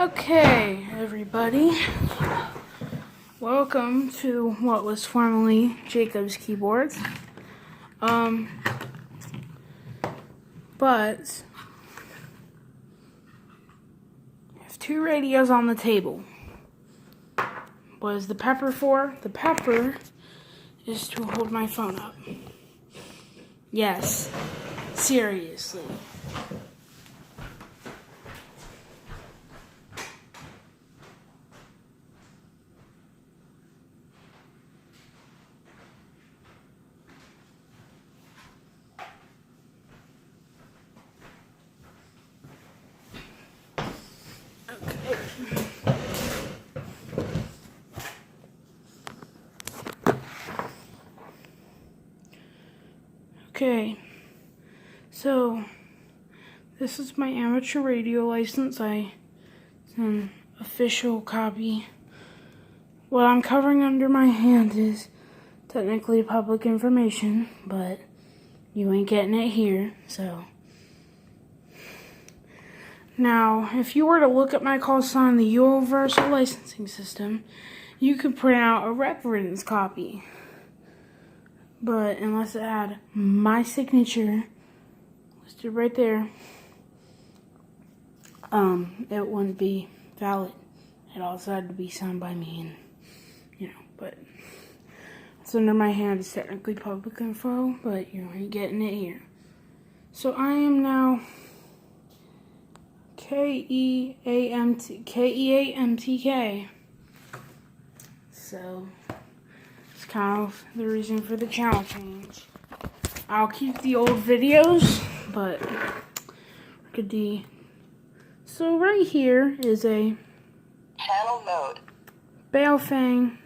Okay, everybody. Welcome to what was formerly Jacob's Keyboards. But I have two radios on the table. What is the pepper for? The pepper is to hold my phone up. Yes, seriously. Okay, so this is my amateur radio license. It's an official copy. What I'm covering under my hand is technically public information, but you ain't getting it here, so. Now, if you were to look at my call sign, the Universal Licensing System, you could print out a reference copy. But unless it had my signature listed right there, it wouldn't be valid. It also had to be signed by me, and but it's under my hand. It's technically public info, but you ain't getting it here. So I am now KEAMTK. So it's kind of the reason for the channel change. I'll keep the old videos, but so right here is a channel mode, Baofeng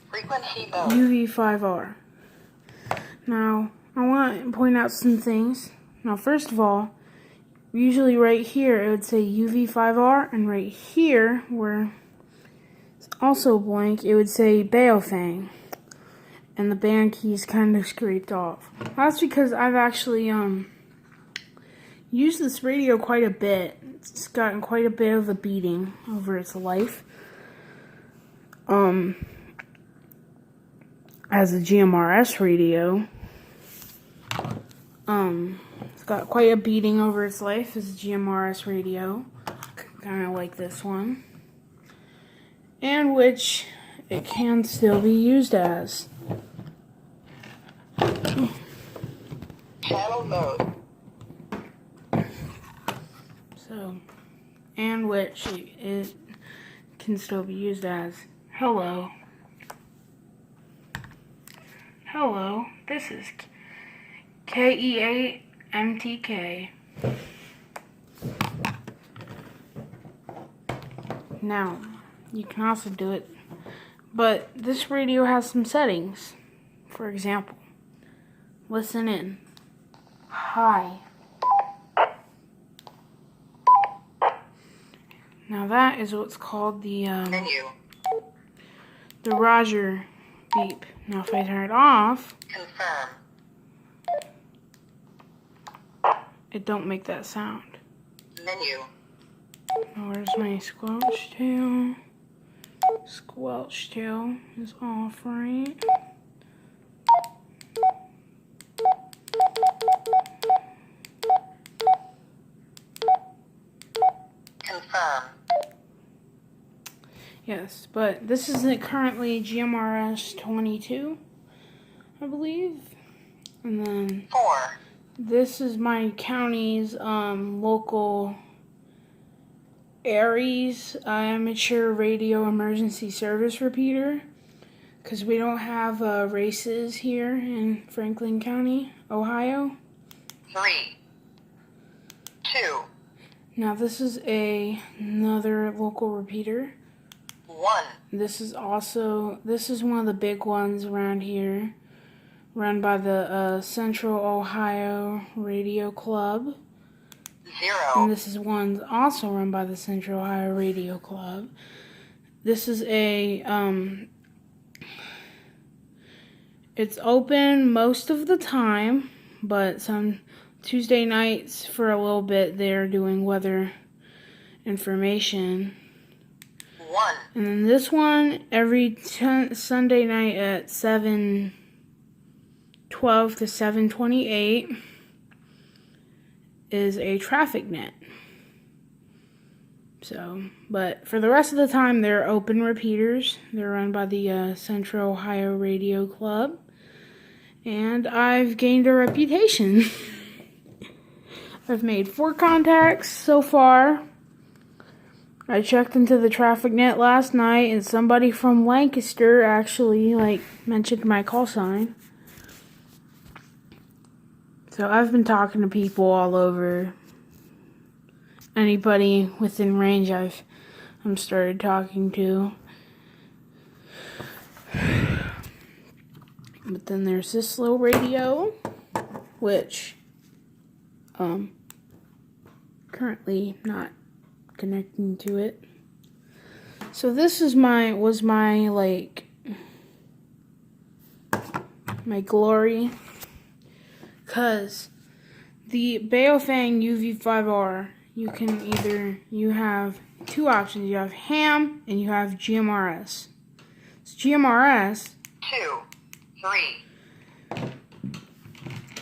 frequency mode, UV-5R. Now I want to point out some things. Now first of all, usually right here it would say UV-5R, and right here where it's also blank it would say Baofeng, and the band key is kind of scraped off. That's because I've actually used this radio quite a bit. It's gotten quite a bit of a beating over its life. As a GMRS radio. It's got quite a beating over its life as a GMRS radio. Kind of like this one. And which it can still be used as. channel mode, So, and which it can still be used as. Hello. Hello, this is KEAMTK. Now, you can also do it, but this radio has some settings. For example, listen in. Hi. Now that is what's called the menu, Roger beep. Now if I turn it off, confirm, it don't make that sound. menu, Now where's my squelch tail? Squelch tail is off, right? confirm, Yes, but this isn't currently GMRS 22, I believe. And then 4, this is my county's local ARES amateur radio emergency service repeater, because we don't have races here in Franklin County, Ohio. 3, 2, Now this is another local repeater. 1, This is one of the big ones around here, run by the Central Ohio Radio Club. 0, And this is one also run by the Central Ohio Radio Club. This is it's open most of the time, but some Tuesday nights for a little bit they're doing weather information 1. And then this one every Sunday night at 7:12 to 7:28 is a traffic net. So, but for the rest of the time, they're open repeaters. They're run by the Central Ohio Radio Club. And I've gained a reputation. I've made 4 contacts so far. I checked into the traffic net last night, and somebody from Lancaster actually, mentioned my call sign. So I've been talking to people all over. Anybody within range I'm started talking to. But then there's this little radio, which currently not connecting to it. So this is my glory, cause the Baofeng UV-5R, you have 2 options. You have ham and you have GMRS. So GMRS, 2, 3.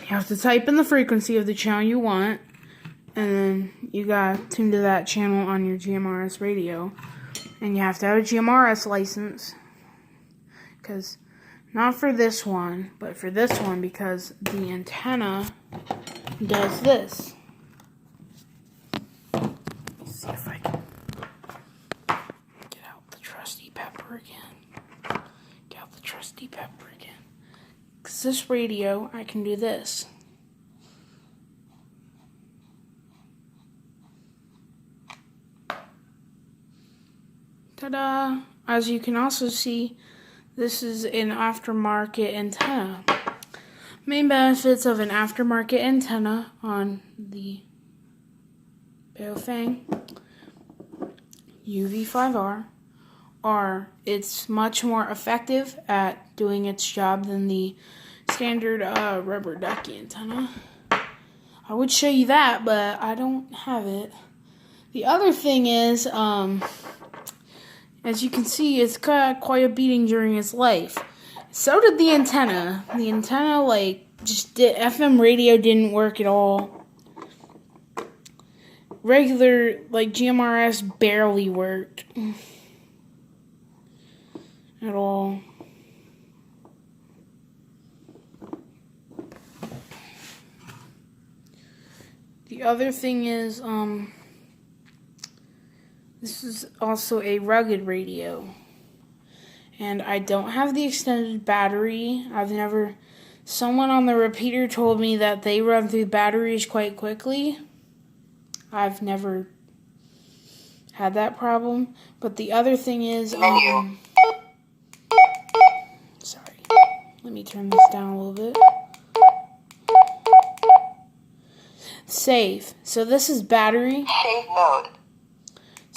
you have to type in the frequency of the channel you want, and then you gotta tune to that channel on your GMRS radio. And you have to have a GMRS license. Because, not for this one, but for this one, because the antenna does this. Let's see if I can get out the trusty pepper again. Get out the trusty pepper again. Because this radio, I can do this. Ta-da! As you can also see, this is an aftermarket antenna. Main benefits of an aftermarket antenna on the Baofeng UV-5R are it's much more effective at doing its job than the standard rubber ducky antenna. I would show you that, but I don't have it. The other thing is, as you can see, it's got quite a beating during its life. So did the antenna. The antenna, FM radio didn't work at all. Regular, GMRS barely worked. At all. The other thing is, this is also a rugged radio, and I don't have the extended battery. Someone on the repeater told me that they run through batteries quite quickly. I've never had that problem. But the other thing is, sorry, let me turn this down a little bit. Save. So this is battery. Save mode.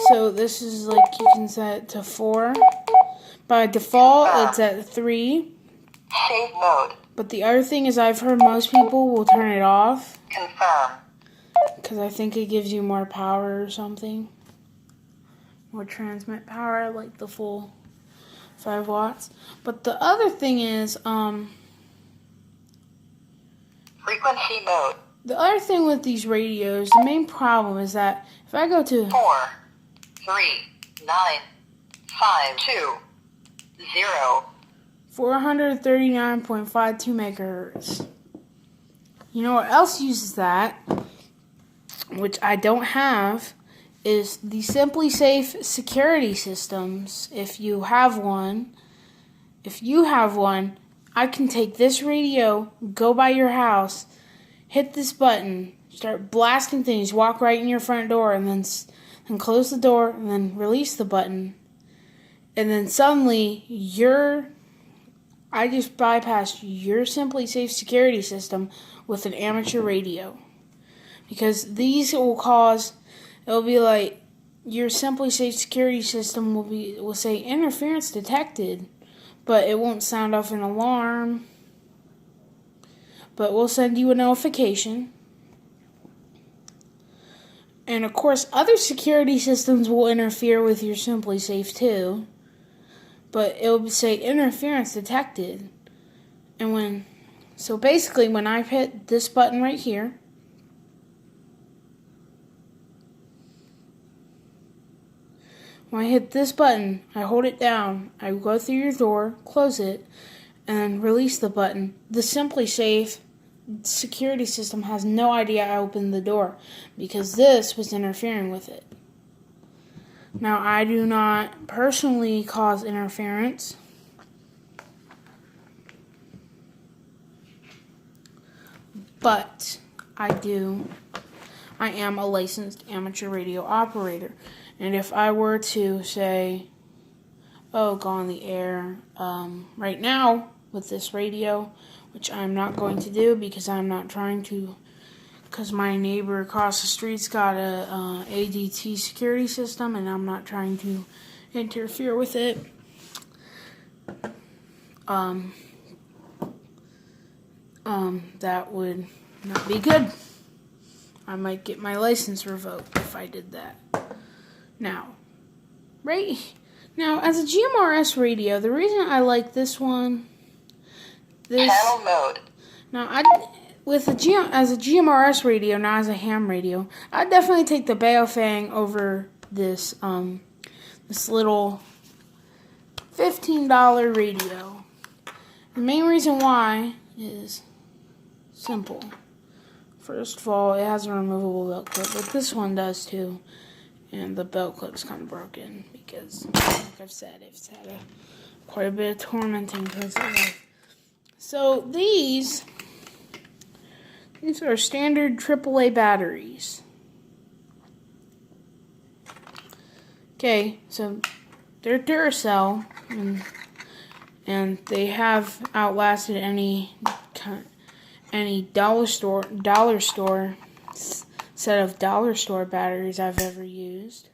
So this is you can set it to 4. By default, it's at 3. Save mode. But the other thing is I've heard most people will turn it off. Confirm. Because I think it gives you more power or something. More transmit power, like the full 5 watts. But the other thing is, frequency mode. The other thing with these radios, the main problem is that if I go to 4, 3, 9, 5, 2, 0. 439.52 megahertz. You know what else uses that, which I don't have, is the Simply Safe security systems. If you have one, I can take this radio, go by your house, hit this button, start blasting things, walk right in your front door, and then close the door, and then release the button. And then suddenly, I just bypassed your Simply Safe security system with an amateur radio. Because these it'll be like, your Simply Safe security system will say interference detected, but it won't sound off an alarm. But we'll send you a notification. And of course, other security systems will interfere with your Simply Safe too. But it will say interference detected. And so basically when I hit this button right here, when I hit this button, I hold it down, I go through your door, close it, and release the button. The Simply Safe security system has no idea I opened the door because this was interfering with it. Now, I do not personally cause interference, but I am a licensed amateur radio operator. And if I were to say, go on the air right now with this radio, which I'm not going to do because my neighbor across the street's got a ADT security system, and I'm not trying to interfere with it. That would not be good. I might get my license revoked if I did that. Now, as a GMRS radio, the reason I like this one, Channel mode. Now, as a GMRS radio, not as a ham radio, I'd definitely take the Baofeng over this little $15 radio. The main reason why is simple. First of all, it has a removable belt clip, but this one does too. And the belt clip's kind of broken because, like I've said, it's had quite a bit of tormenting towards the life. So these are standard AAA batteries. Okay, so they're Duracell, and they have outlasted any dollar store set of dollar store batteries I've ever used.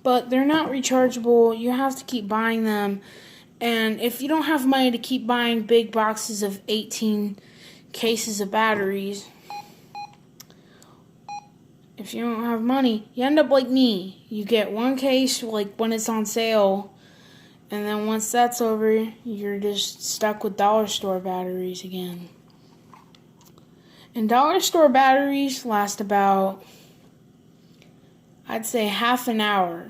But they're not rechargeable. You have to keep buying them. And if you don't have money to keep buying big boxes of 18 cases of batteries, if you don't have money, you end up like me. You get one case like when it's on sale, and then once that's over, you're just stuck with dollar store batteries again. And dollar store batteries last about, I'd say, half an hour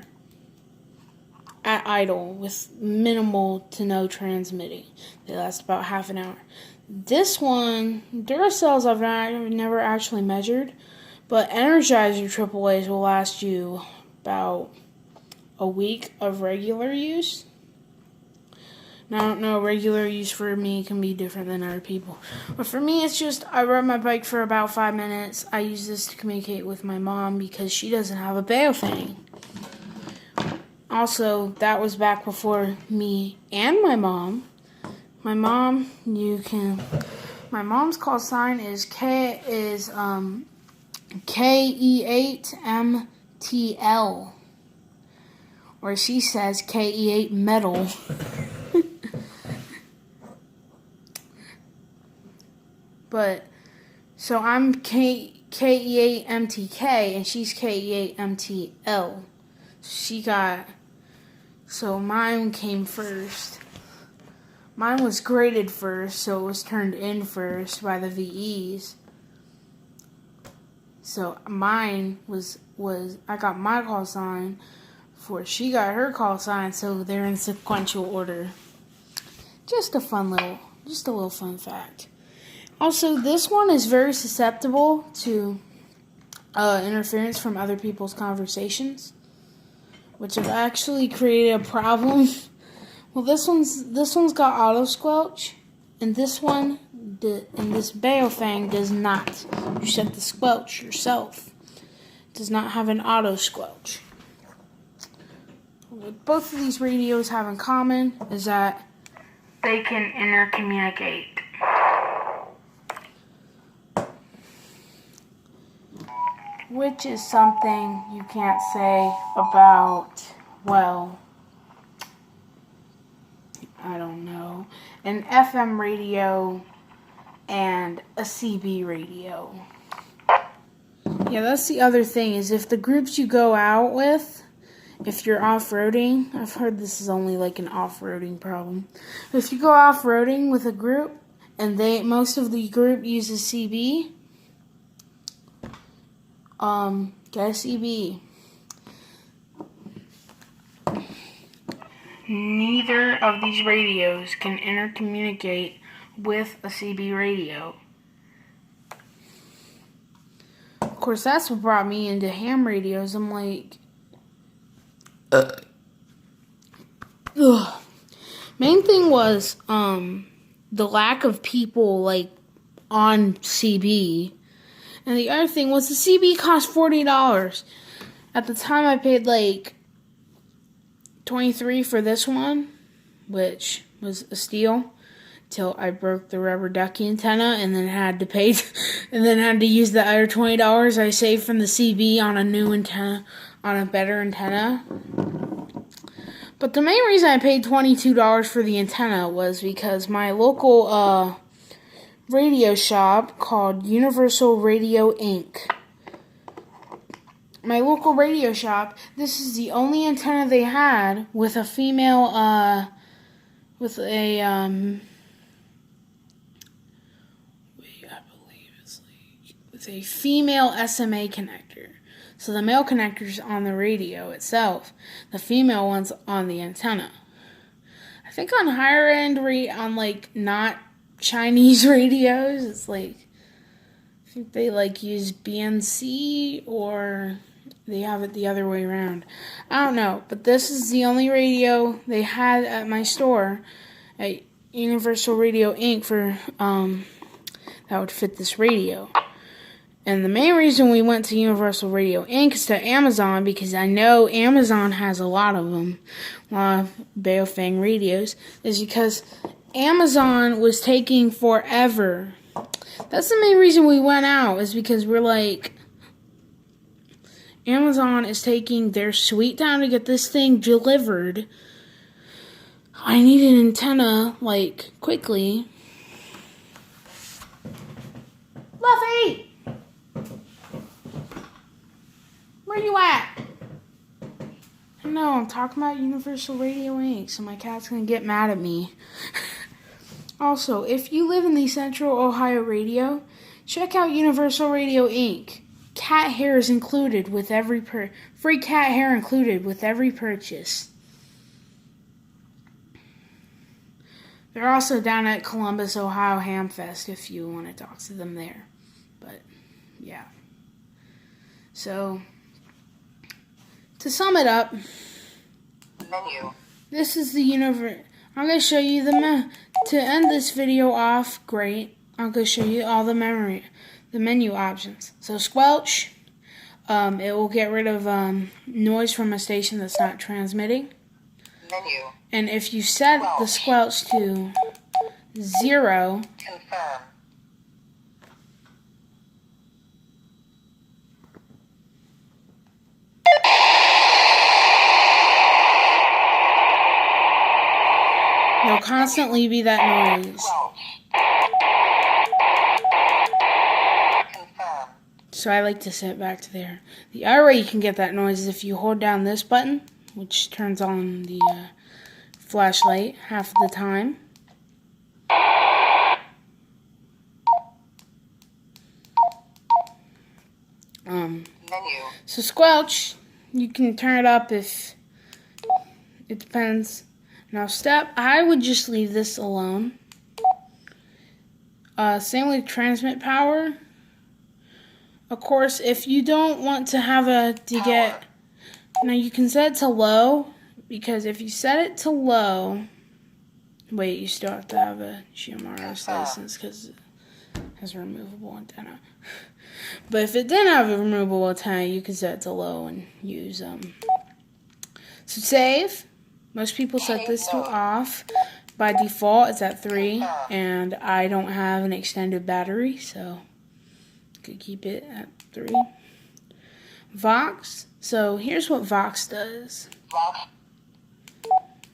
at idle with minimal to no transmitting. They last about half an hour. This one, Duracells I've never actually measured, but Energizer AAAs will last you about a week of regular use. Now, I don't know, regular use for me can be different than other people. But for me, it's just, I ride my bike for about 5 minutes. I use this to communicate with my mom because she doesn't have a Baofeng. Also, that was back before me and my mom. My mom's call sign is KE8MTL. Or she says KE8 metal. But, so I'm KE8MTK and she's KE8MTL. So mine came first. Mine was graded first, so it was turned in first by the VEs. So mine was I got my call sign before she got her call sign, so they're in sequential order. Just a little fun fact. Also, this one is very susceptible to interference from other people's conversations, which have actually created a problem. Well, this one's got auto squelch, and this Baofeng does not. You set the squelch yourself. It does not have an auto squelch. What both of these radios have in common is that they can intercommunicate. Which is something you can't say about, well, I don't know, an FM radio and a CB radio. Yeah, that's the other thing, is if the groups you go out with, if you're off-roading, I've heard this is only like an off-roading problem. If you go off-roading with a group and most of the group uses CB, get a CB. Neither of these radios can intercommunicate with a CB radio. Of course, that's what brought me into ham radios. I'm like, ugh. Main thing was the lack of people like on CB, and the other thing was the CB cost $40. At the time, I paid like $23 for this one, which was a steal, till I broke the rubber ducky antenna and then had to pay, and then had to use the other $20 I saved from the CB on a new antenna, on a better antenna. But the main reason I paid $22 for the antenna was because my local radio shop called Universal Radio Inc. My local radio shop, this is the only antenna they had with a female, with a female SMA connector. So the male connector's on the radio itself. The female one's on the antenna. I think on higher end on like not Chinese radios, it's like, I think they like use BNC or they have it the other way around. I don't know, but this is the only radio they had at my store at Universal Radio Inc. for that would fit this radio. And the main reason we went to Universal Radio Inc. is to Amazon, because I know Amazon has a lot of them, a lot of Baofeng radios, is because Amazon was taking forever. That's the main reason we went out, is because we're like, Amazon is taking their sweet time to get this thing delivered. I need an antenna, like, quickly. Fluffy! Where you at? No, I'm talking about Universal Radio Inc., so my cat's gonna get mad at me. Also, if you live in the Central Ohio radio, check out Universal Radio Inc. Cat hair is included with every free cat hair included with every purchase. They're also down at Columbus, Ohio Hamfest if you want to talk to them there. But yeah. So to sum it up, Menu. this is the I'm going to show you the to end this video off. Great. I'm going to show you all the menu options. So squelch, it will get rid of noise from a station that's not transmitting. Menu. And if you set the squelch to 0, Confirm. there'll constantly be that noise. Confirm. So I like to set it back to there. The other way you can get that noise is if you hold down this button, which turns on the flashlight half of the time. Menu. So squelch, you can turn it up if it depends. Now step, I would just leave this alone. Same with transmit power. Of course, if you don't want to have now you can set it to low, because if you set it to low, wait, you still have to have a GMRS license because it has a removable antenna. But if it didn't have a removable antenna, you can set it to low and use So save. Most people set this to off. By default, it's at 3, and I don't have an extended battery, so I could keep it at 3. Vox. So here's what Vox does. Vox.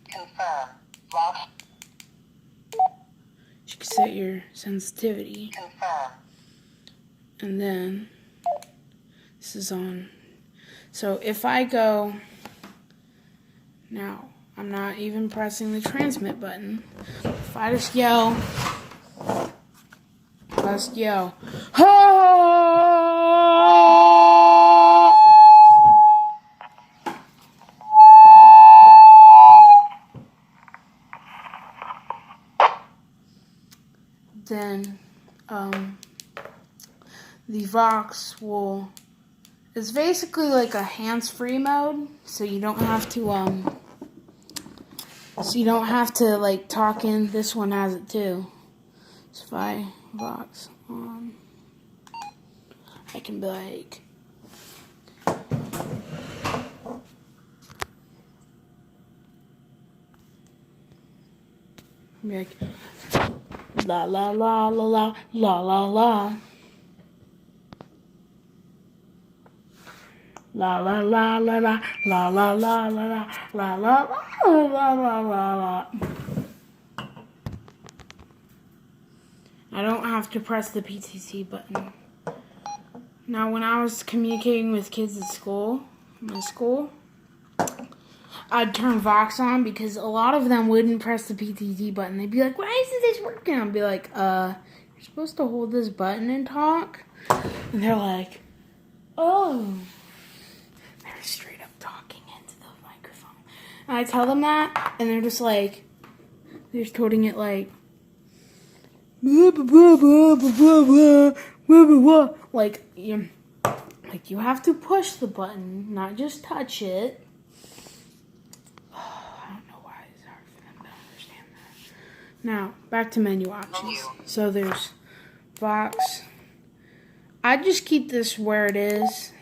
Confirm. Vox. As you can set your sensitivity. Confirm. And then this is on. So if I go now, I'm not even pressing the transmit button. If I just yell, "Ha!" then the Vox will. It's basically like a hands-free mode, so you don't have to like talk in. This one has it too. So if I Vox on, I can be like, la la la la la la la la. La la la la la la la la la la la la la la la. I don't have to press the PTT button. Now, when I was communicating with kids at school, I'd turn Vox on because a lot of them wouldn't press the PTT button. They'd be like, "Why isn't this working?" I'd be like, "You're supposed to hold this button and talk." And they're like, "Oh." Straight up talking into the microphone. And I tell them that, and they're just like, they're just holding it like, like you have to push the button, not just touch it. I don't know why it's hard for them to understand that. Now, back to menu options. So there's Vox. I just keep this where it is.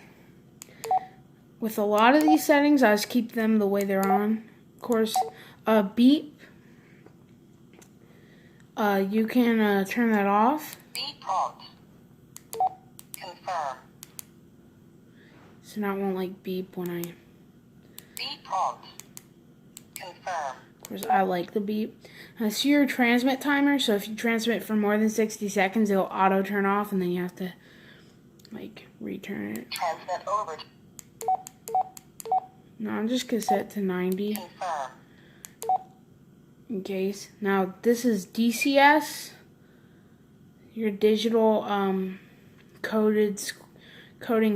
With a lot of these settings, I just keep them the way they're on. Of course, beep. You can turn that off. Beep prompt. Confirm. So now it won't like beep when I. Beep prompt. Confirm. Of course, I like the beep. It's your transmit timer, so if you transmit for more than 60 seconds, it'll auto turn off, and then you have to like return it. Transmit over. No, I'm just gonna set it to 90. Confirm. In case. Now this is DCS. Your digital coding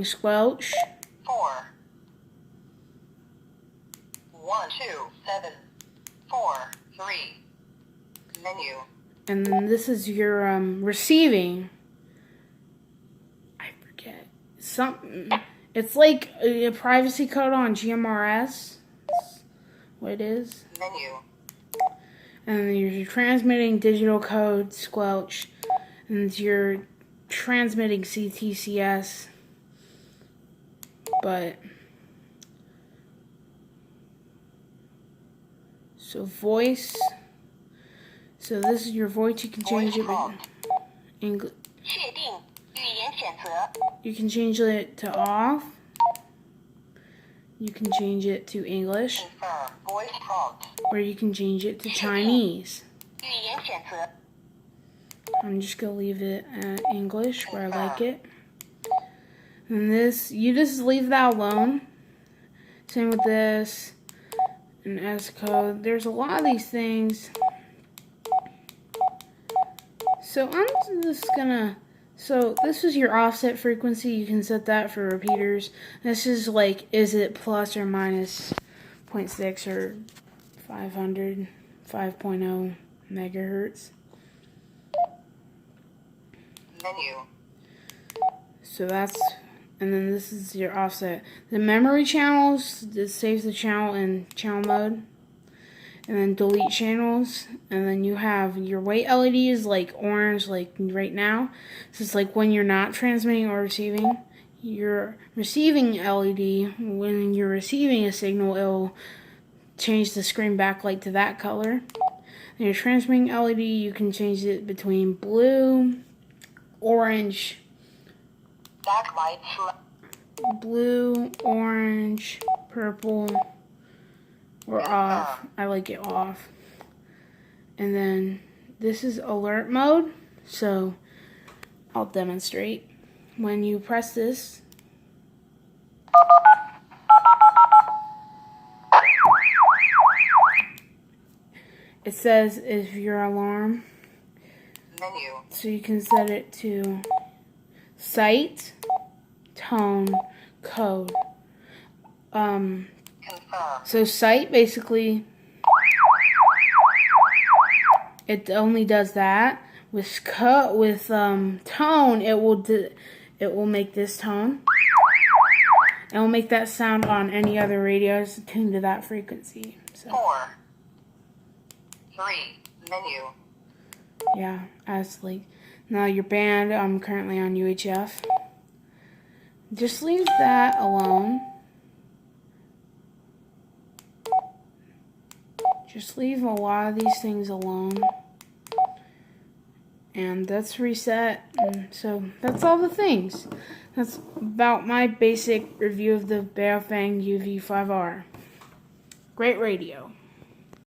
squelch. 4 1 2 7 4 3. Menu. And then this is your receiving. I forget something. It's like a privacy code on GMRS. That's what it is. Menu. And then you're transmitting digital code squelch, and you're transmitting CTCS. But so voice. So this is your voice. You can change it. English. 确定语言选择 You can change it to off. You can change it to English, Confirm. Voice prompt. or you can change it to Chinese. 语言选择 I'm just gonna leave it at English where I like it. And this, you just leave that alone. Same with this and S code. There's a lot of these things. So I'm just gonna. So this is your offset frequency. You can set that for repeaters. This is like, is it plus or minus 0.6 or 500, 5.0 megahertz. Menu. So that's, and then this is your offset. The memory channels, this saves the channel in channel mode. And then delete channels. And then you have your white LEDs like orange, like right now. So it's like when you're not transmitting or receiving. Your receiving LED, when you're receiving a signal, it'll change the screen backlight to that color. And your transmitting LED, you can change it between blue, orange, Backlight. blue, orange, purple, or off. I like it off. And then this is alert mode, so I'll demonstrate. When you press this, it says if your alarm, Menu. so you can set it to sight, tone, code. Confirm. So sight, basically, it only does that. With tone, it will make this tone. It will make that sound on any other radios tuned to that frequency. So 4. 3. Menu. yeah, as like now your band. I'm currently on UHF. Just leave that alone. Just leave a lot of these things alone. And that's reset. And so that's all the things. That's about my basic review of the Baofeng UV-5R. Great radio.